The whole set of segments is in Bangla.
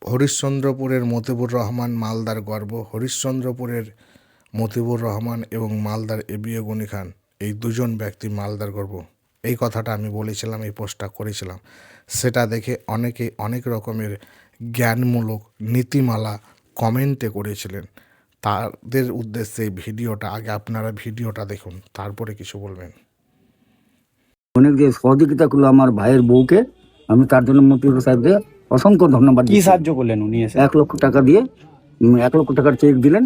হরিশ্চন্দ্রপুরের মতিবুর রহমান মালদার গর্ব। হরিশ্চন্দ্রপুরের মতিবুর রহমান এবং মালদার এবিএ গনি খান, এই দুজন ব্যক্তি মালদার গর্ব। এই কথাটা আমি বলেছিলাম, এই পোস্টটা করেছিলাম। সেটা দেখে অনেকে অনেক রকমের জ্ঞানমূলক নীতিমালা কমেন্টে করেছিলেন। তাদের উদ্দেশ্যে এই ভিডিওটা, আগে আপনারা ভিডিওটা দেখুন, তারপরে কিছু বলবেন। অনেক যে সহযোগিতা করলো আমার ভাইয়ের বউকে, আমি তার জন্য মতিউর সাহেবকে অসংখ্য ধন্যবাদ। কি সাহায্য করলেন উনি এসে? 1 লক্ষ টাকা দিয়ে 1 লক্ষ টাকার চেক দিলেন।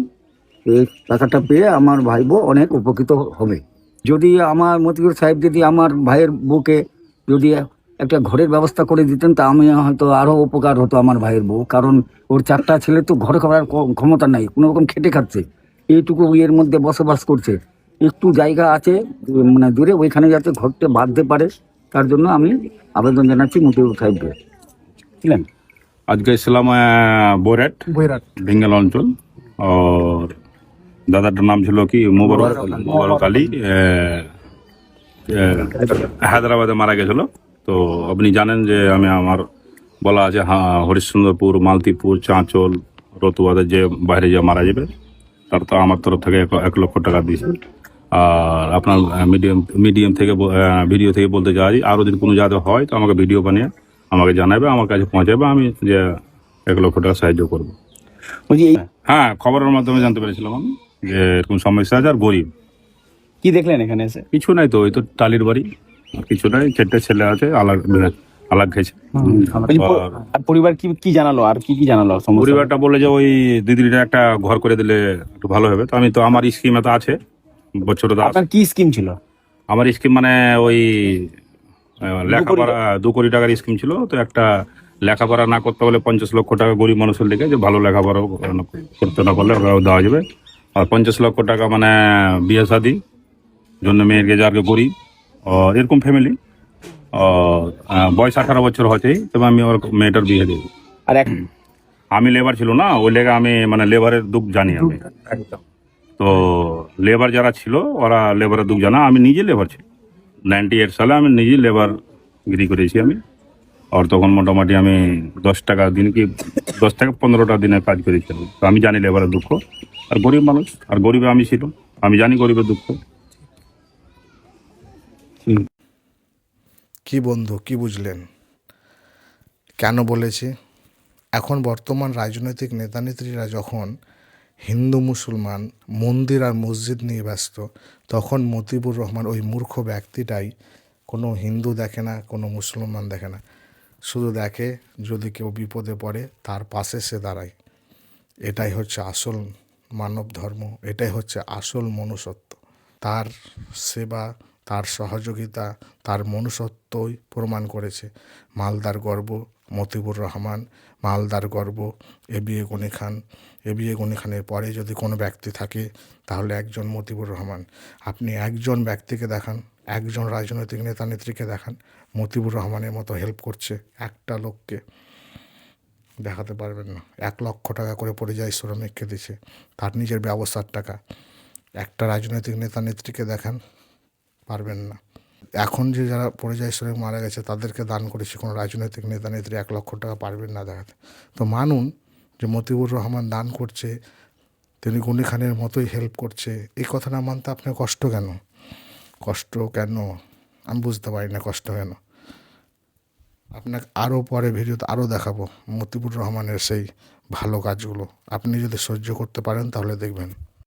এই টাকাটা পেয়ে আমার ভাই বউ অনেক উপকৃত হবে। যদি আমার মতিউর সাহেব যদি আমার ভাইয়ের বউকে যদি একটা ঘরের ব্যবস্থা করে দিতেন, তা আমি হয়তো আরও উপকার হতো আমার ভাইয়ের বউ। কারণ ওর 4টা ছেলে তো ঘরে করার ক্ষমতা নাই, কোনো রকম খেটে খাচ্ছে, এইটুকু এর মধ্যে বসবাস করছে। একটু জায়গা আছে মানে দূরে, ওইখানে যাতে ঘরটা বাঁধতে পারে, তার জন্য আমি আবেদন জানাচ্ছি মতিউর সাহেবকে। ছিলেন আজকে ছিলাম বৈরাট বেঙ্গল অঞ্চল। আর দাদাটার নাম ছিল কি মোবারক আলী, হায়দ্রাবাদে মারা গেছিল। তো আপনি জানেন যে আমার বলা আছে হরিশ্চন্দ্রপুর, মালতীপুর, চাঁচল, রতুয়াদের যে বাইরে যে মারা যাবে, তার তো আমার তরফ থেকে 1 লক্ষ টাকা দিয়েছে। আর আপনার মিডিয়াম থেকে ভিডিও থেকে বলতে চাই, আরও যদি কোনো জায়গায় হয় তো আমাকে ভিডিও বানিয়ে আমাকে জানাবে, আমার কাছে পৌঁছাবে, আমি যে 1 লক্ষ টাকা সাহায্য করবো। হ্যাঁ, খবরের মাধ্যমে জানতে পেরেছিলাম আমি যে এরকম সমস্যা আছে। আর গরিব কি দেখলেন এখানে এসে? কিছু নাই তো, ওই তো টালির বাড়ি, আর কিছু নাই। 4টে ছেলে আছে, আলাগ খেয়েছে। আর পরিবার কি জানালো, আর কি জানালো? পরিবারটা বলে যে ওই দিদিটা একটা ঘর করে দিলে একটু ভালো হবে। তো আমি তো আমার স্কিমে তো আছে বছরে। আপনার কি স্কিম ছিল? আমার স্কিম মানে ওই লেখাপড়া 2 কোটি টাকার স্কিম ছিল। তো একটা লেখাপড়া না করতে হলে 50 লক্ষ টাকা গরিব মানুষের দিকে, যে ভালো লেখাপড়া করতে না করলে দেওয়া যাবে। আর 50 লক্ষ টাকা মানে বিয়ে শাদি জন্য মেয়েকে, যার গরিব এরকম ফ্যামিলি, বয়স 18 বছর হচ্ছে, তবে আমি ওর মেয়েটার বিয়ে দিই। আর আমি লেবার ছিল না, ওই লেগে আমি মানে লেবারের দুঃখ জানি আমি। তো লেবার যারা ছিল ওরা লেবারের দুঃখ জানা। আমি নিজে লেবার ছিল 98 সালে, আমি নিজে লেবার গিরি করেছি আমি। আর তখন মোটামুটি আমি 10 টাকা দিন কি 10 থেকে 15টা দিনে কাজ করেছিলাম। তো আমি জানি লেবারের দুঃখ। আর গরিব মানুষ, আর গরিবে আমি ছিল, আমি জানি গরিবের দুঃখ। কি বন্ধু, কি বুঝলেন? কেন বলেছি? এখন বর্তমান রাজনৈতিক নেতানেত্রীরা যখন হিন্দু মুসলমান, মন্দির আর মসজিদ নিয়ে ব্যস্ত, তখন মতিবুর রহমান ওই মূর্খ ব্যক্তিটাই কোনো হিন্দু দেখে না, কোনো মুসলমান দেখে না, শুধু দেখে যদি কেউ বিপদে পড়ে তার পাশে সে দাঁড়ায়। এটাই হচ্ছে আসল মানব ধর্ম, এটাই হচ্ছে আসল মনুষ্যত্ব। তার সেবা, তার সহযোগিতা, তার মনুষ্যত্বই প্রমাণ করেছে। মালদার গর্ব মতিবুর রহমান, মালদার গর্ব এবিএ গনি খান। এবিএ গনি খানের পরে যদি কোনো ব্যক্তি থাকে তাহলে একজন মতিবুর রহমান। আপনি একজন ব্যক্তিকে দেখান, একজন রাজনৈতিক নেতা নেত্রীকে দেখান মতিবুর রহমানের মতো হেল্প করছে, একটা লোককে দেখাতে পারবেন না। 1 লক্ষ টাকা করে পরিযায়ী শ্রমিককে দিচ্ছে, তার নিজের ব্যবসার টাকা। একটা রাজনৈতিক নেতা নেত্রীকে দেখান, পারবেন না। এখন যে যারা পরিযায়ী শ্রমিক মারা গেছে তাদেরকে দান করেছে কোনো রাজনৈতিক নেতা নেত্রী 1 লক্ষ টাকা পারবেন না দেখাতে। তো মানুন যে মতিবুর রহমান দান করছে, তিনি গনি খানের মতোই হেল্প করছে, এই কথা না মানতে আপনার কষ্ট কেন? কষ্ট কেন আমি বুঝতে পারি না, কষ্ট কেন? আপনাকে আরও পরে ভিডিওতে আরও দেখাবো মতিবুর রহমানের সেই ভালো কাজগুলো। আপনি যদি সহ্য করতে পারেন তাহলে দেখবেন।